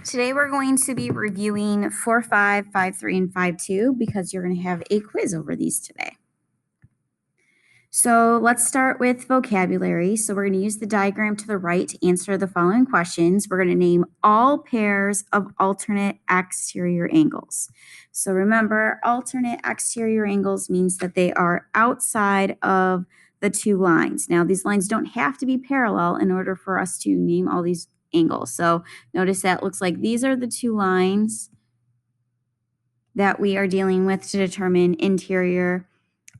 Today we're going to be reviewing 4.5, 5.3, and 5.2 because you're going to have a quiz over these today. So let's start with vocabulary. So we're going to use the diagram to the right to answer the following questions. We're going to name all pairs of alternate exterior angles. So remember, alternate exterior angles means that they are outside of the two lines. Now, these lines don't have to be parallel in order for us to name all these angles. So notice that it looks like these are the two lines that we are dealing with to determine interior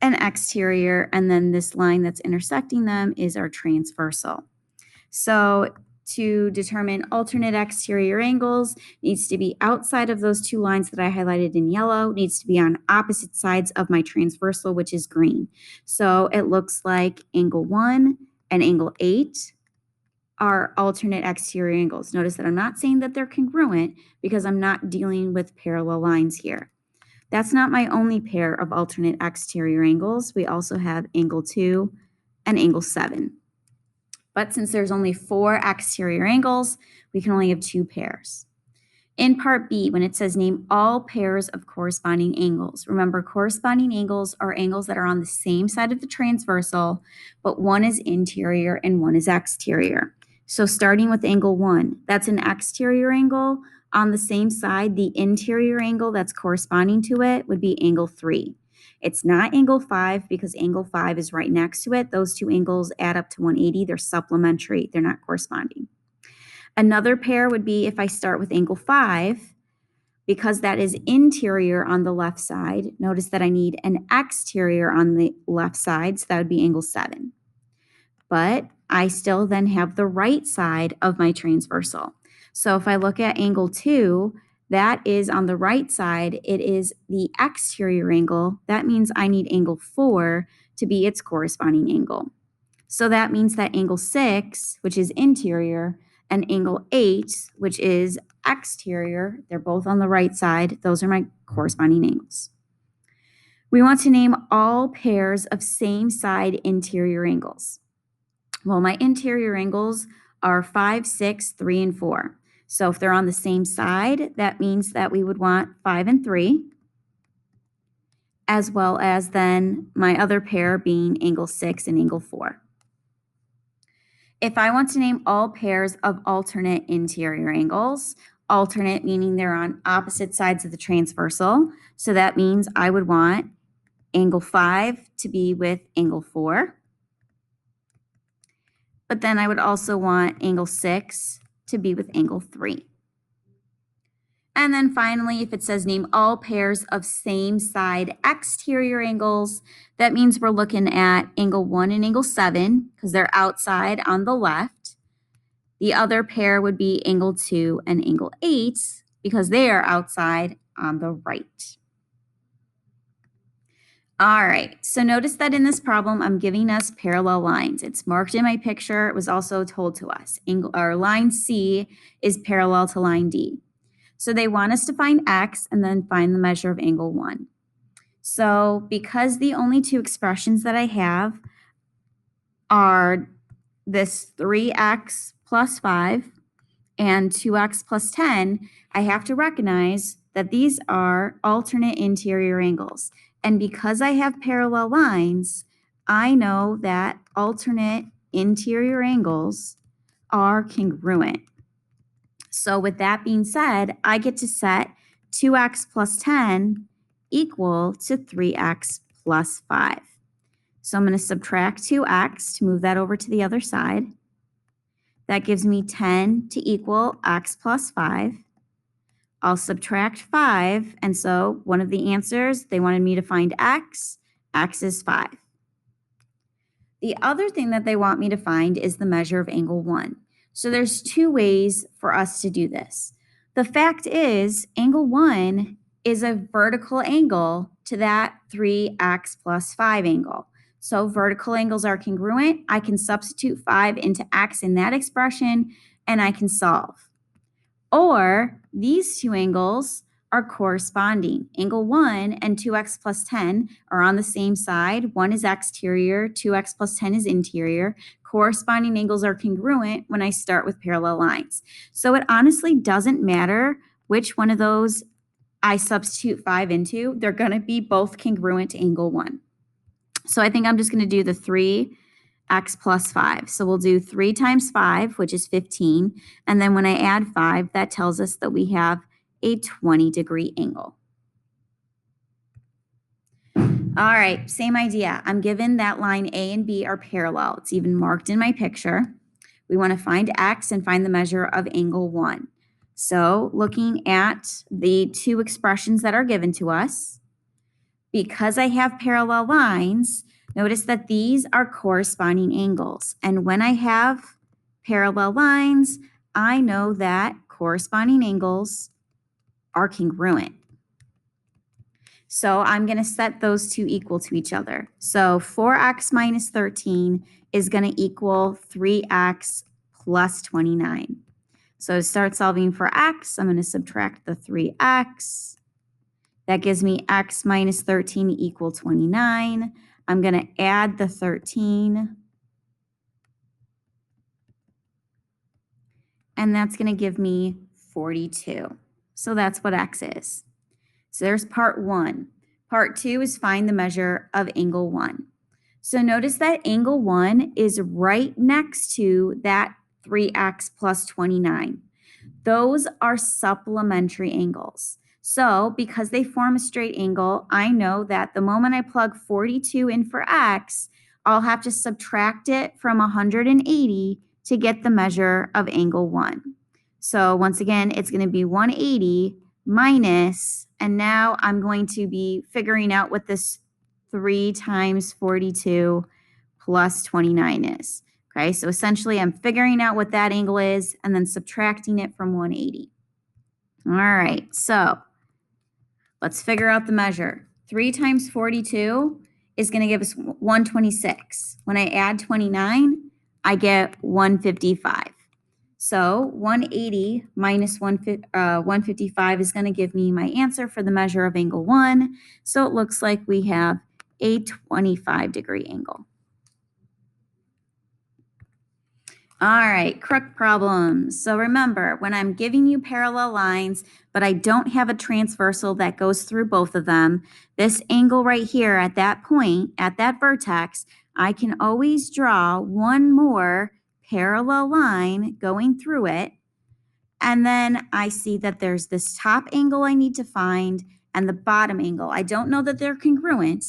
and exterior, and then this line that's intersecting them is our transversal. So to determine alternate exterior angles, needs to be outside of those two lines that I highlighted in yellow, needs to be on opposite sides of my transversal, which is green. So it looks like angle 1 and angle 8 are alternate exterior angles. Notice that I'm not saying that they're congruent because I'm not dealing with parallel lines here. That's not my only pair of alternate exterior angles. We also have angle 2 and angle 7. But since there's only 4 exterior angles, we can only have 2 pairs. In part B, when it says name all pairs of corresponding angles, remember corresponding angles are angles that are on the same side of the transversal, but one is interior and one is exterior. So starting with angle 1, that's an exterior angle. On the same side, the interior angle that's corresponding to it would be angle 3. It's not angle 5 because angle 5 is right next to it. Those two angles add up to 180. They're supplementary. They're not corresponding. Another pair would be if I start with angle 5, because that is interior on the left side. Notice that I need an exterior on the left side, so that would be angle 7. But I still then have the right side of my transversal. So if I look at angle 2, that is on the right side. It is the exterior angle. That means I need angle 4 to be its corresponding angle. So that means that angle 6, which is interior, and angle 8, which is exterior, they're both on the right side. Those are my corresponding angles. We want to name all pairs of same side interior angles. Well, my interior angles are 5, 6, 3, and 4. So if they're on the same side, that means that we would want 5 and 3, as well as then my other pair being angle 6 and angle 4. If I want to name all pairs of alternate interior angles, alternate meaning they're on opposite sides of the transversal, so that means I would want angle 5 to be with angle 4, but then I would also want angle 6 to be with angle 3. And then finally, if it says name all pairs of same side exterior angles, that means we're looking at angle 1 and angle 7 because they're outside on the left. The other pair would be angle 2 and angle 8 because they are outside on the right. All right, so notice that in this problem, I'm giving us parallel lines. It's marked in my picture. It was also told to us. Line C is parallel to line D. So they want us to find x and then find the measure of angle 1. So because the only two expressions that I have are this 3x plus 5 and 2x plus 10, I have to recognize that these are alternate interior angles. And because I have parallel lines, I know that alternate interior angles are congruent. So with that being said, I get to set 2x plus 10 equal to 3x plus 5. So I'm going to subtract 2x to move that over to the other side. That gives me 10 to equal x plus 5. I'll subtract 5, and so one of the answers, they wanted me to find x. X is 5. The other thing that they want me to find is the measure of angle 1. So there's 2 ways for us to do this. The fact is, angle 1 is a vertical angle to that 3x plus 5 angle. So vertical angles are congruent. I can substitute 5 into x in that expression, and I can solve. Or these 2 angles are corresponding. Angle 1 and 2x plus 10 are on the same side. One is exterior, 2x plus 10 is interior. corresponding angles are congruent when I start with parallel lines. So it honestly doesn't matter which one of those I substitute 5 into. They're going to be both congruent to angle 1. So I think I'm just going to do the 3x plus 5. So we'll do 3 times 5, which is 15. And then when I add 5, that tells us that we have a 20-degree angle. All right, same idea. I'm given that line A and B are parallel. It's even marked in my picture. We want to find x and find the measure of angle 1. So looking at the two expressions that are given to us, because I have parallel lines, notice that these are corresponding angles. And when I have parallel lines, I know that corresponding angles are congruent. So I'm going to set those two equal to each other. So 4x minus 13 is going to equal 3x plus 29. So to start solving for x, I'm going to subtract the 3x. That gives me x minus 13 equal 29. I'm going to add the 13. And that's going to give me 42. So that's what x is. So there's part 1. Part 2 is find the measure of angle 1. So notice that angle 1 is right next to that 3x plus 29. Those are supplementary angles. So because they form a straight angle, I know that the moment I plug 42 in for x, I'll have to subtract it from 180 to get the measure of angle 1. So once again, it's going to be 180 minus, and now I'm going to be figuring out what this 3 times 42 plus 29 is. Okay, so essentially I'm figuring out what that angle is and then subtracting it from 180. All right, so let's figure out the measure. 3 times 42 is going to give us 126. When I add 29, I get 155. So 180 minus 155 is going to give me my answer for the measure of angle 1. So it looks like we have a 25-degree angle. All right, CROOK problems. So remember, when I'm giving you parallel lines, but I don't have a transversal that goes through both of them, this angle right here at that point, at that vertex, I can always draw one more parallel line going through it. And then I see that there's this top angle I need to find and the bottom angle. I don't know that they're congruent,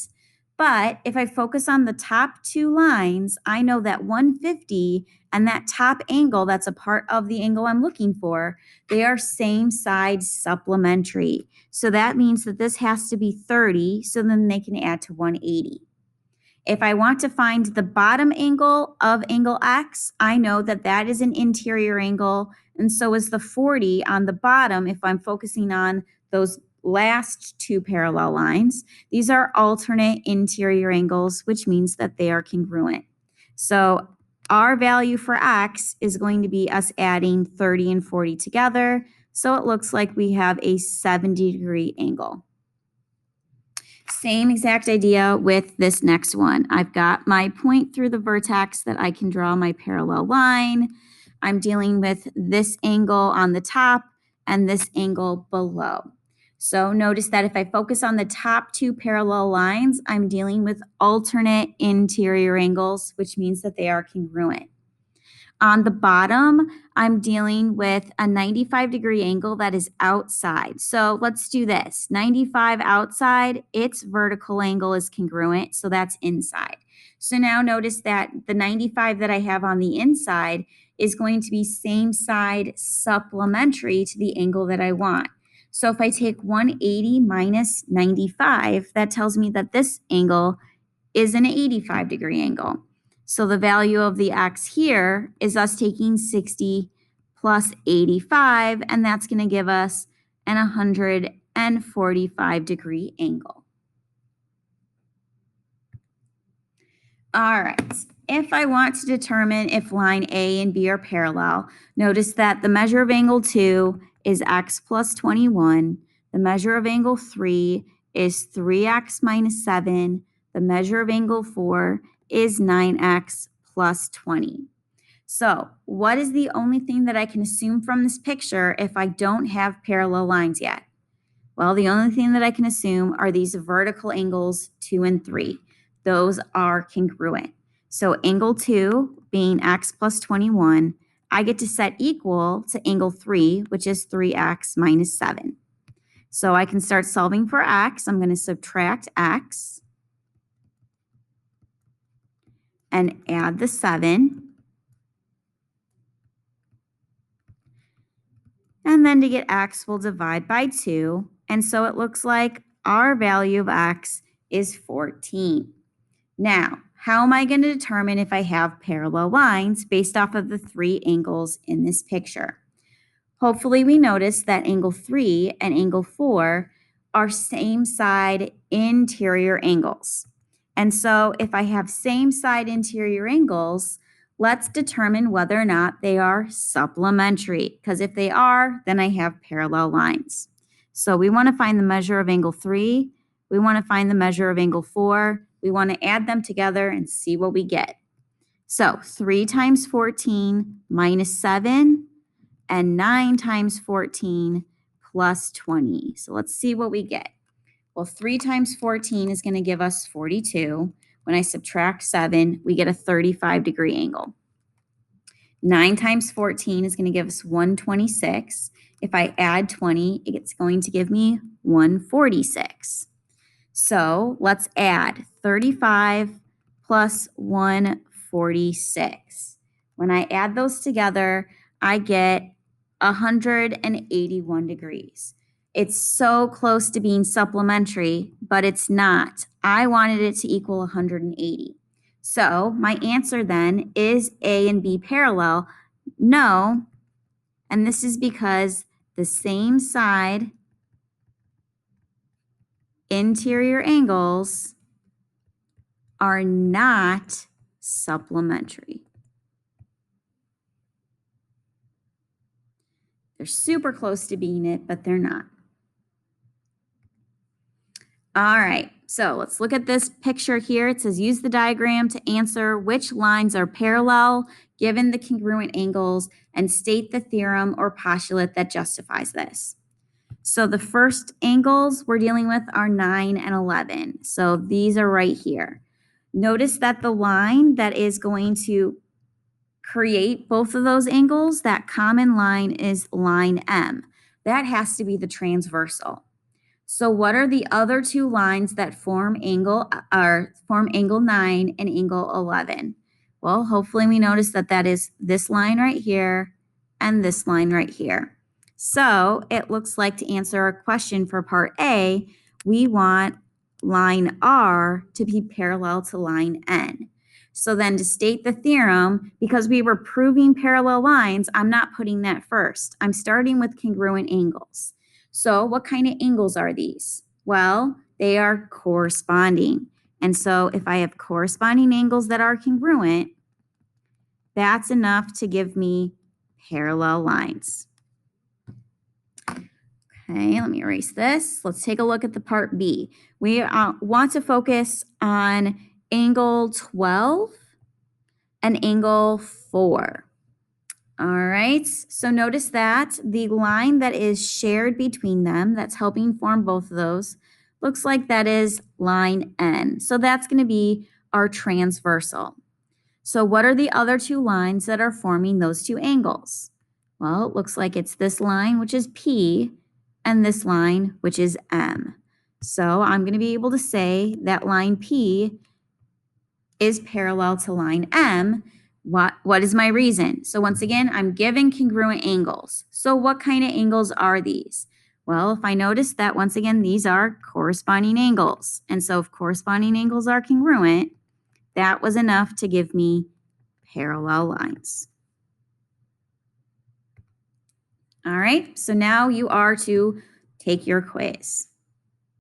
but if I focus on the top two lines, I know that 150 and that top angle that's a part of the angle I'm looking for, they are same side supplementary. So that means that this has to be 30, so then they can add to 180. If I want to find the bottom angle of angle X, I know that that is an interior angle, and so is the 40 on the bottom if I'm focusing on those last two parallel lines. These are alternate interior angles, which means that they are congruent. So our value for X is going to be us adding 30 and 40 together. So it looks like we have a 70-degree angle. Same exact idea with this next one. I've got my point through the vertex that I can draw my parallel line. I'm dealing with this angle on the top and this angle below. So notice that if I focus on the top two parallel lines, I'm dealing with alternate interior angles, which means that they are congruent. On the bottom, I'm dealing with a 95-degree angle that is outside. So let's do this. 95 outside, its vertical angle is congruent, so that's inside. So now notice that the 95 that I have on the inside is going to be same side supplementary to the angle that I want. So if I take 180 minus 95, that tells me that this angle is an 85-degree angle. So the value of the x here is us taking 60 plus 85, and that's going to give us an 145-degree angle. All right, if I want to determine if line A and B are parallel, notice that the measure of angle 2 is x plus 21. The measure of angle 3 is 3x minus 7. The measure of angle 4 is 9x plus 20. So what is the only thing that I can assume from this picture if I don't have parallel lines yet? Well, the only thing that I can assume are these vertical angles 2 and 3. Those are congruent. So angle 2 being x plus 21, I get to set equal to angle 3, which is 3x minus 7. So I can start solving for x. I'm going to subtract x and add the 7. And then to get x, we'll divide by 2. And so it looks like our value of x is 14. Now, how am I going to determine if I have parallel lines based off of the 3 angles in this picture? Hopefully we notice that angle 3 and angle 4 are same side interior angles. And so if I have same side interior angles, let's determine whether or not they are supplementary, because if they are, then I have parallel lines. So we want to find the measure of angle 3. We want to find the measure of angle 4. We want to add them together and see what we get. So 3 times 14 minus 7 and 9 times 14 plus 20. So let's see what we get. Well, 3 times 14 is going to give us 42. When I subtract 7, we get a 35-degree angle. 9 times 14 is going to give us 126. If I add 20, it's going to give me 146. So let's add 35 plus 146. When I add those together, I get 181 degrees. It's so close to being supplementary, but it's not. I wanted it to equal 180. So my answer then is A and B parallel. No, and this is because the same side interior angles are not supplementary. They're super close to being it, but they're not. All right, so let's look at this picture here. It says use the diagram to answer which lines are parallel given the congruent angles and state the theorem or postulate that justifies this. So the first angles we're dealing with are 9 and 11. So these are right here. Notice that the line that is going to create both of those angles, that common line is line M. That has to be the transversal. So what are the other two lines that form angle 9 and angle 11? Well, hopefully we notice that that is this line right here and this line right here. So it looks like to answer our question for part A, we want line R to be parallel to line N. So then to state the theorem, because we were proving parallel lines, I'm not putting that first. I'm starting with congruent angles. So what kind of angles are these? Well, they are corresponding. And so if I have corresponding angles that are congruent, that's enough to give me parallel lines. Okay, let me erase this. Let's take a look at the part B. We want to focus on angle 12 and angle 4. All right, so notice that the line that is shared between them, that's helping form both of those, looks like that is line N. So that's going to be our transversal. So what are the other two lines that are forming those two angles? Well, it looks like it's this line, which is P, and this line, which is M. So I'm going to be able to say that line P is parallel to line M. What is my reason? So once again, I'm given congruent angles. So what kind of angles are these? Well, if I notice that once again, these are corresponding angles. And so if corresponding angles are congruent, that was enough to give me parallel lines. All right, so now you are to take your quiz.